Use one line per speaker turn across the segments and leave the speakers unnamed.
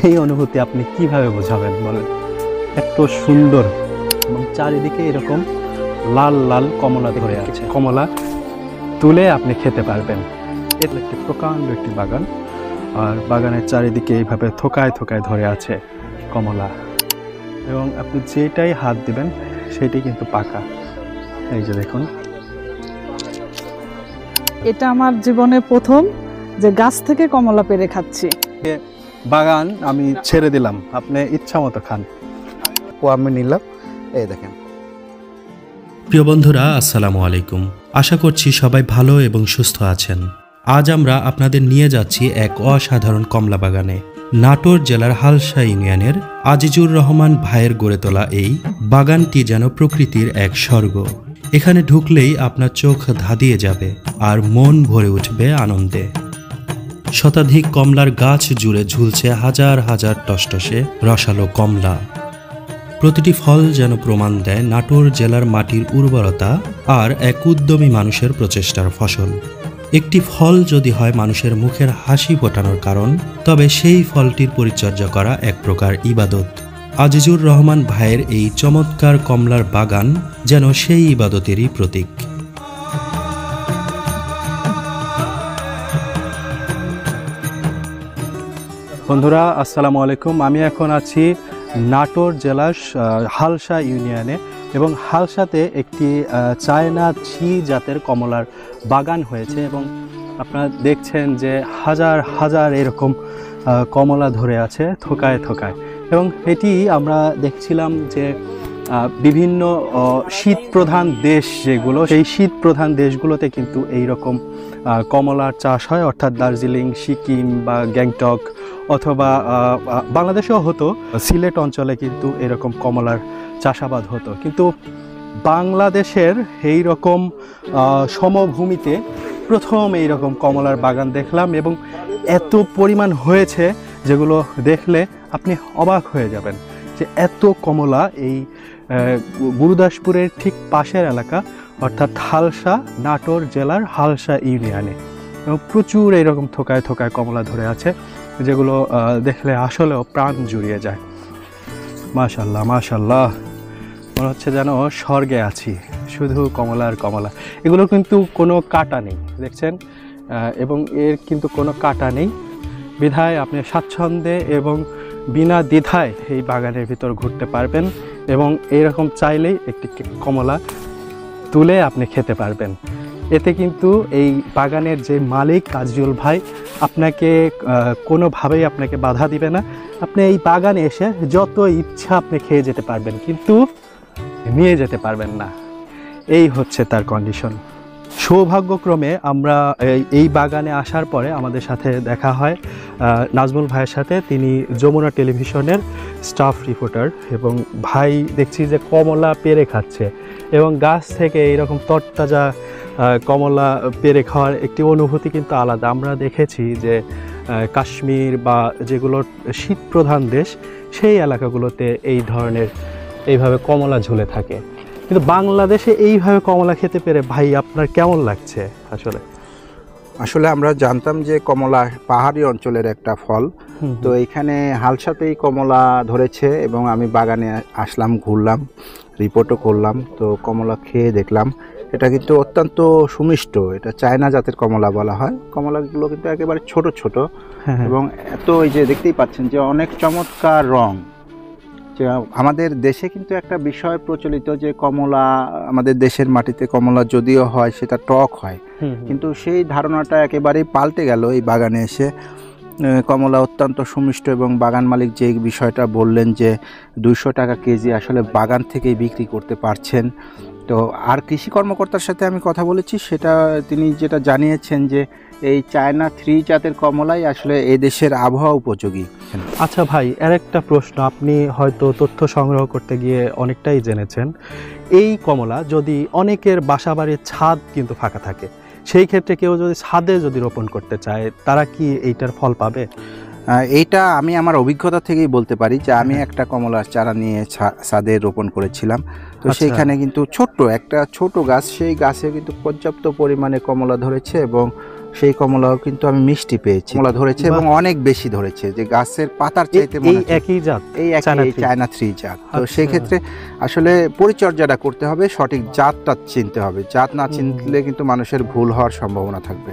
এই অনুভূতি আপনি কিভাবে বোঝাবেন বলেন? এত সুন্দর এবং চারিদিকে এরকম লাল লাল কমলা ধরে আছে। কমলা তুলে আপনি খেতে পারবেন। এটা একটি প্রকাণ্ড একটি বাগান, আর বাগানের চারিদিকে এইভাবে থোকায় থোকায় ধরে আছে কমলা, এবং আপনি যেটাই হাত দিবেন সেটাই কিন্তু পাকা। এই যে দেখুন,
এটা আমার জীবনে প্রথম যে গাছ থেকে কমলা পেড়ে খাচ্ছি।
বাগান আমি ছেড়ে দিলাম, আপনি ইচ্ছা মতো খান। ও আমি নিলাম, এই দেখেন।
প্রিয় বন্ধুরা, আসসালামু আলাইকুম। আশা করছি সবাই ভালো এবং সুস্থ আছেন। আজ আমরা আপনাদের নিয়ে যাচ্ছি এক অসাধারণ কমলা বাগানে। নাটোর জেলার হালসা ইউনিয়নের আজিজুর রহমান ভাইয়ের গড়ে তোলা এই বাগানটি যেন প্রকৃতির এক স্বর্গ। এখানে ঢুকলেই আপনার চোখ ধাঁধিয়ে যাবে আর মন ভরে উঠবে আনন্দে। শতাধিক কমলার গাছ জুড়ে ঝুলছে হাজার হাজার টসটসে রসালো কমলা। প্রতিটি ফল যেন প্রমাণ দেয় নাটোর জেলার মাটির উর্বরতা আর এক উদ্যমী মানুষের প্রচেষ্টার ফসল। একটি ফল যদি হয় মানুষের মুখের হাসি ফোটানোর কারণ, তবে সেই ফলটির পরিচর্যা করা এক প্রকার ইবাদত। আজিজুর রহমান ভাইয়ের এই চমৎকার কমলার বাগান যেন সেই ইবাদতেরই প্রতীক।
বন্ধুরা, আসসালামু আলাইকুম। আমি এখন আছি নাটোর জেলার হালসা ইউনিয়নে, এবং হালসাতে একটি চায়না 3 জাতের কমলার বাগান হয়েছে, এবং আপনারা দেখছেন যে হাজার হাজার এরকম কমলা ধরে আছে থোকায় থোকায়। এবং এটি আমরা দেখছিলাম যে বিভিন্ন শীত প্রধান দেশ যেগুলো, সেই শীত প্রধান দেশগুলোতে কিন্তু এই রকম কমলার চাষ হয়, অর্থাৎ দার্জিলিং, সিকিম বা গ্যাংটক, অথবা বাংলাদেশেও হতো, সিলেট অঞ্চলে কিন্তু এরকম কমলার চাষাবাদ হতো। কিন্তু বাংলাদেশের এই রকম সমভূমিতে প্রথম এই রকম কমলার বাগান দেখলাম, এবং এত পরিমাণ হয়েছে যেগুলো দেখলে আপনি অবাক হয়ে যাবেন যে এত কমলা এই গুরুদাসপুরের ঠিক পাশের এলাকা, অর্থাৎ হালসা, নাটোর জেলার হালসা ইউনিয়নে। এবং প্রচুর এইরকম থোকায় থোকায় কমলা ধরে আছে, যেগুলো দেখলে আসলেও প্রাণ জুড়িয়ে যায়। মাশাল্লাহ মাশাল্লাহ, মনে হচ্ছে যেন স্বর্গে আছি, শুধু কমলা আর কমলা। এগুলো কিন্তু কোনো কাটা নেই, দেখছেন, এবং এর কিন্তু কোনো কাটা নেই, বিধায় আপনি স্বাচ্ছন্দ্যে এবং বিনা দ্বিধায় এই বাগানের ভিতর ঘুরতে পারবেন, এবং এইরকম চাইলেই একটি কমলা তুলে আপনি খেতে পারবেন। এতে কিন্তু এই বাগানের যে মালিক কাজরিউল ভাই আপনাকে কোনোভাবেই আপনাকে বাধা দিবে না। আপনি এই বাগানে এসে যত ইচ্ছা আপনি খেয়ে যেতে পারবেন, কিন্তু নিয়ে যেতে পারবেন না। এই হচ্ছে তার কন্ডিশন। সৌভাগ্যক্রমে আমরা এই বাগানে আসার পরে আমাদের সাথে দেখা হয় নাজমুল ভাইয়ের সাথে। তিনি যমুনা টেলিভিশনের স্টাফ রিপোর্টার, এবং ভাই দেখছি যে কমলা পেড়ে খাচ্ছে, এবং গাছ থেকে এইরকম তরতাজা কমলা পেড়ে খাওয়ার একটি অনুভূতি কিন্তু আলাদা। আমরা দেখেছি যে কাশ্মীর বা যেগুলো শীত প্রধান দেশ, সেই এলাকাগুলোতে এই ধরনের এইভাবে কমলা ঝুলে থাকে, কিন্তু বাংলাদেশে এইভাবে কমলা খেতে পেরে ভাই আপনার কেমন লাগছে?
আসলে আমরা জানতাম যে কমলা পাহাড়ি অঞ্চলের একটা ফল, তো এইখানে হালসাতেই কমলা ধরেছে, এবং আমি বাগানে আসলাম, ঘুরলাম, রিপোর্টও করলাম। তো কমলা খেয়ে দেখলাম এটা কিন্তু অত্যন্ত সুমিষ্ট। এটা চায়না জাতের কমলা বলা হয়। কমলাগুলো কিন্তু একেবারে ছোট ছোট, এবং এত এই যে দেখতেই পাচ্ছেন যে অনেক চমৎকার রং। আমাদের দেশে কিন্তু একটা বিষয় প্রচলিত যে কমলা, আমাদের দেশের মাটিতে কমলা যদিও হয় সেটা টক হয়, কিন্তু সেই ধারণাটা একেবারেই পাল্টে গেল এই বাগানে এসে। কমলা অত্যন্ত সুমিষ্ট, এবং বাগান মালিক যে বিষয়টা বললেন যে 200 টাকা কেজি আসলে বাগান থেকেই বিক্রি করতে পারছেন। তো আর কৃষি কর্মকর্তার সাথে আমি কথা বলেছি, সেটা তিনি যেটা জানিয়েছেন যে এই চায়না 3 জাতের কমলাই আসলে এই দেশের আবহাওয়া উপযোগী।
আচ্ছা ভাই, আর একটা প্রশ্ন, আপনি হয়তো তথ্য সংগ্রহ করতে গিয়ে অনেকটাই জেনেছেন। এই কমলা যদি অনেকের বাসাবাড়ির ছাদ কিন্তু ফাঁকা থাকে, সেই ক্ষেত্রে কেউ যদি ছাদে যদি রোপণ করতে চায়, তারা কি এইটার ফল পাবে?
এইটা আমি আমার অভিজ্ঞতা থেকেই বলতে পারি যে আমি একটা কমলার চারা নিয়ে ছাদে রোপণ করেছিলাম। তো সেইখানে কিন্তু ছোট্ট একটা ছোট গাছ, সেই গাছে কিন্তু পর্যাপ্ত পরিমাণে কমলা ধরেছে, এবং সেই কমলাও কিন্তু আমি মিষ্টি পেয়েছি। কমলা ধরেছে এবং অনেক বেশি ধরেছে, যে গাছের পাতার চাইতে
এই একই জাত,
এই চায়না 3 জাত। তো সেই ক্ষেত্রে আসলে পরিচর্যাটা করতে হবে, সঠিক জাতটা চিনতে হবে। জাত না চিনলে কিন্তু মানুষের ভুল হওয়ার সম্ভাবনা থাকবে।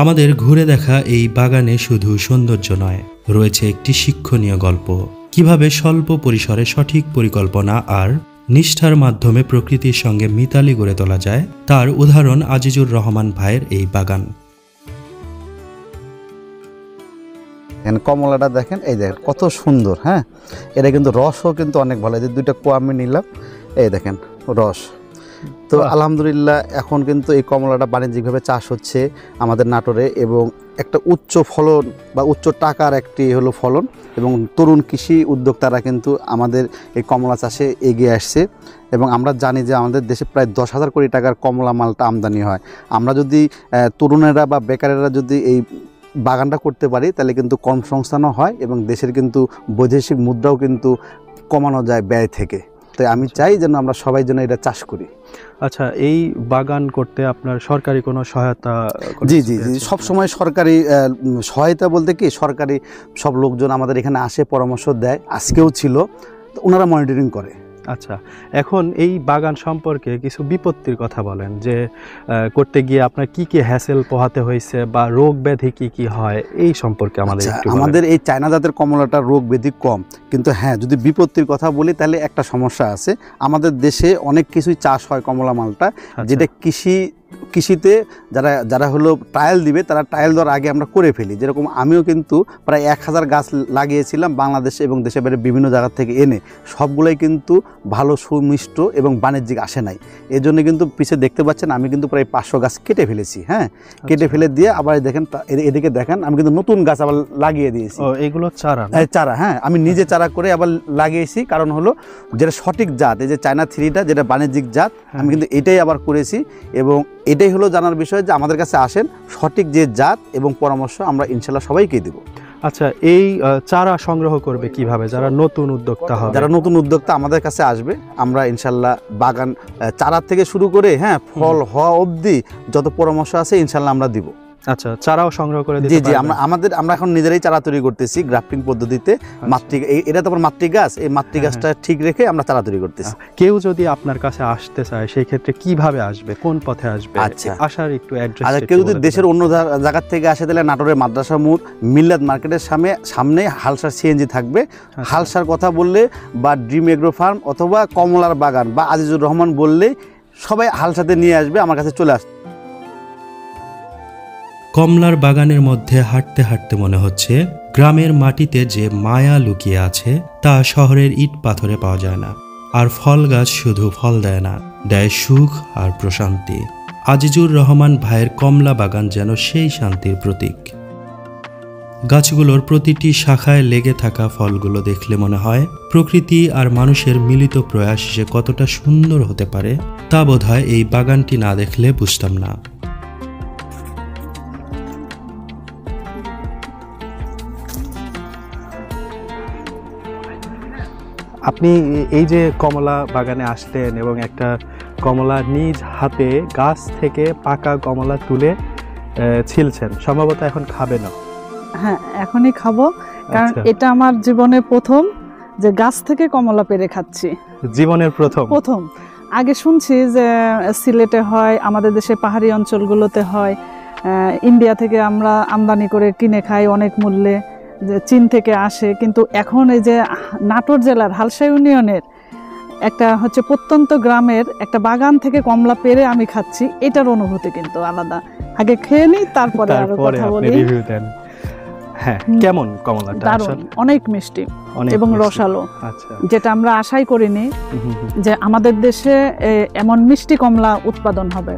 আমাদের ঘুরে দেখা এই বাগানে শুধু সৌন্দর্য নয়, রয়েছে একটি শিক্ষণীয় গল্প। কিভাবে স্বল্প পরিসরে সঠিক পরিকল্পনা আর নিষ্ঠার মাধ্যমে প্রকৃতির সঙ্গে মিতালি গড়ে তোলা যায়, তার উদাহরণ আজিজুর রহমান ভাইয়ের এই বাগান।
কমলাটা দেখেন, এই দেখেন কত সুন্দর। হ্যাঁ, এটা কিন্তু রসও কিন্তু অনেক ভালো। এই যে 2টা কোয়া আমি নিলাম, এই দেখেন রস। তো আলহামদুলিল্লাহ এখন কিন্তু এই কমলাটা বাণিজ্যিকভাবে চাষ হচ্ছে আমাদের নাটোরে, এবং একটা উচ্চ ফলন বা উচ্চ টাকার একটি হলো ফলন, এবং তরুণ কৃষি উদ্যোক্তারা কিন্তু আমাদের এই কমলা চাষে এগিয়ে আসছে। এবং আমরা জানি যে আমাদের দেশে প্রায় 10,000 কোটি টাকার কমলা মালটা আমদানি হয়। আমরা যদি তরুণেরা বা বেকারেরা যদি এই বাগানটা করতে পারি, তাহলে কিন্তু কর্মসংস্থানও হয় এবং দেশের কিন্তু বৈদেশিক মুদ্রাও কিন্তু কমানো যায় ব্যয় থেকে। তাই আমি চাই যেন আমরা সবাই যেন এটা চাষ করি।
আচ্ছা, এই বাগান করতে আপনার সরকারি কোনো সহায়তা?
জি জি জি, সবসময় সরকারি সহায়তা বলতে কি, সরকারি সব লোকজন আমাদের এখানে আসে, পরামর্শ দেয়, আজকেও ছিল, ওনারা মনিটরিং করে।
আচ্ছা, এখন এই বাগান সম্পর্কে কিছু বিপত্তির কথা বলেন, যে করতে গিয়ে আপনার কি কি হ্যাসেল পোহাতে হয়েছে বা রোগ ব্যাধি কি কি হয়, এই সম্পর্কে আমাদের একটু বলেন।
আমাদের এই চায়না জাতের কমলাটার রোগ ব্যাধি কম, কিন্তু হ্যাঁ যদি বিপত্তির কথা বলি তাহলে একটা সমস্যা আছে। আমাদের দেশে অনেক কিছুই চাষ হয় কমলা মালটা, যেটা কৃষিতে যারা হলো ট্রায়াল দিবে, তারা ট্রায়াল দেওয়ার আগে আমরা করে ফেলি। যেরকম আমিও কিন্তু প্রায় 1000 গাছ লাগিয়েছিলাম বাংলাদেশে এবং দেশের বাইরে বিভিন্ন জায়গা থেকে এনে, সবগুলোই কিন্তু ভালো সুমিষ্ট এবং বাণিজ্যিক আসে নাই। এই জন্য কিন্তু পিছিয়ে দেখতে পাচ্ছেন আমি কিন্তু প্রায় 500 গাছ কেটে ফেলেছি। হ্যাঁ, কেটে ফেলে দিয়ে আবার দেখেন, এদিকে দেখেন আমি কিন্তু নতুন গাছ আবার লাগিয়ে দিয়েছি।
এগুলো চারা?
চারা, হ্যাঁ, আমি নিজে চারা করে আবার লাগিয়েছি। কারণ হলো যেটা সঠিক জাত, এই যে চায়না 3টা যেটা বাণিজ্যিক জাত, আমি কিন্তু এটাই আবার করেছি। এবং এটাই হলো জানার বিষয় যে আমাদের কাছে আসেন, সঠিক যে জাত এবং পরামর্শ আমরা ইনশাল্লাহ সবাইকে দেব।
আচ্ছা, এই চারা সংগ্রহ করবে কিভাবে যারা নতুন উদ্যোক্তা হবে?
যারা নতুন উদ্যোক্তা আমাদের কাছে আসবে, আমরা ইনশাল্লাহ বাগান চারা থেকে শুরু করে হ্যাঁ ফল হওয়া অবধি যত পরামর্শ আছে ইনশাল্লাহ আমরা দিব।
আচ্ছা, চারাও সংগ্রহ করে দিতে
জি জি,
পারবেন?
আমরা এখন নিজেরাই চারা তৈরি করতেছি গ্রাফটিং পদ্ধতিতে। এটা তো আমার মাতৃ গাছ, এই মাতৃ গাছটা ঠিক রেখে আমরা চারা তৈরি করতেছি।
কেউ যদি আপনার কাছে আসতে চায়, সেই ক্ষেত্রে কিভাবে আসবে, কোন পথে আসবে?
আচ্ছা,
আসার একটু অ্যাড্রেস।
আচ্ছা, কেউ যদি দেশের অন্য জায়গা থেকে আসে, তাহলে নাটোরের মাদ্রাসা মোড় মিল্লাত মার্কেটের সামনে হালসার সিএনজি থাকবে। হালসার কথা বললে বা ড্রিম এগ্রো ফার্ম অথবা কমলার বাগান বা আজিজুর রহমান বললে সবাই হালসাতে নিয়ে আসবে, আমার কাছে চলে আসবে।
কমলার বাগানের মধ্যে হাঁটতে হাঁটতে মনে হচ্ছে গ্রামের মাটিতে যে মায়া লুকিয়ে আছে তা শহরের ইট পাথরে পাওয়া যায় না। আর ফল গাছ শুধু ফল দেয় না, দেয় সুখ আর প্রশান্তি। আজিজুর রহমান ভাইয়ের কমলা বাগান যেন সেই শান্তির প্রতীক। গাছগুলোর প্রতিটি শাখায় লেগে থাকা ফলগুলো দেখলে মনে হয় প্রকৃতি আর মানুষের মিলিত প্রয়াস যে কতটা সুন্দর হতে পারে, তা বোধহয় এই বাগানটি না দেখলে বুঝতাম না।
আপনি এই যে কমলা বাগানে আসলেন এবং একটা কমলা নিজ হাতে গাছ থেকে পাকা কমলা তুলে ছিলছেন, সম্ভবত এখন খাবে না?
হ্যাঁ, এখনই খাবো, কারণ এটা আমার জীবনে প্রথম যে গাছ থেকে কমলা পেরে খাচ্ছি।
জীবনের প্রথম।
আগে শুনছি যে সিলেটে হয়, আমাদের দেশে পাহাড়ি অঞ্চলগুলোতে হয়, ইন্ডিয়া থেকে আমরা আমদানি করে কিনে খাই অনেক মূল্যে, যে চীন থেকে আসে। কিন্তু এখন এই যে নাটোর জেলার হালসা ইউনিয়নের একটা হচ্ছে প্রত্যন্ত গ্রামের একটা বাগান থেকে কমলা পেরে আমি খাচ্ছি, এটার অনুভূতি কিন্তু আলাদা। আগে খেয়ে নিই, তারপরে আরো কথা বলি।
হ্যাঁ, কেমন কমলাটা?
দারুণ, অনেক মিষ্টি এবং রসালো। আচ্ছা, যেটা আমরা আশাই করিনি যে আমাদের দেশে এমন মিষ্টি কমলা উৎপাদন হবে।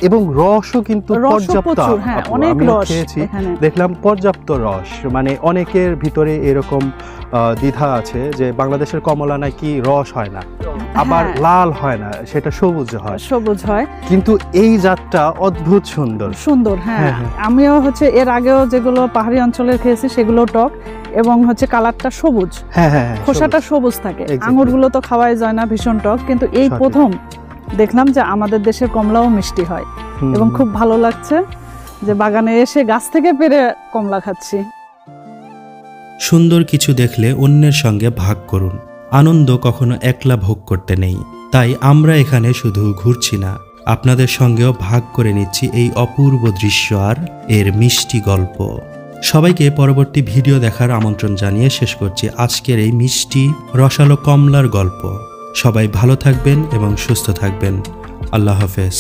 এবং রসও কিন্তু পর্যাপ্ত,
অনেক রস
দেখলাম, পর্যাপ্ত রস। মানে অনেকের ভিতরে এরকম দ্বিধা আছে যে বাংলাদেশের কমলা নাকি রস হয় না, আবার লাল হয় না, সেটা সবুজ হয়। কিন্তু এই জাতটা অদ্ভুত সুন্দর। হ্যাঁ,
আমিও হচ্ছে এর আগেও যেগুলো পাহাড়ি অঞ্চলের খেয়েছি সেগুলো টক এবং হচ্ছে কালারটা সবুজ। হ্যাঁ, খোসাটা সবুজ থাকে। আঙুরগুলো তো খাওয়াই যায় না, ভীষণ টক। কিন্তু এই প্রথম দেখলাম যে আমাদের দেশের কমলাও মিষ্টি হয় এবং খুব ভালো লাগছে। যে বাগানে এসে গাছ থেকে পেরে কমলা খাচ্ছি।
সুন্দর কিছু দেখলে অন্যের সঙ্গে ভাগ করুন। আনন্দ কখনো একলা ভোগ করতে নেই। তাই আমরা এখানে শুধু ঘুরছি না, আপনাদের সঙ্গেও ভাগ করে নিচ্ছি এই অপূর্ব দৃশ্য আর এর মিষ্টি গল্প। সবাইকে পরবর্তী ভিডিও দেখার আমন্ত্রণ জানিয়ে শেষ করছি আজকের এই মিষ্টি রসালো কমলার গল্প। সবাই ভালো থাকবেন এবং সুস্থ থাকবেন। আল্লাহ হাফেজ।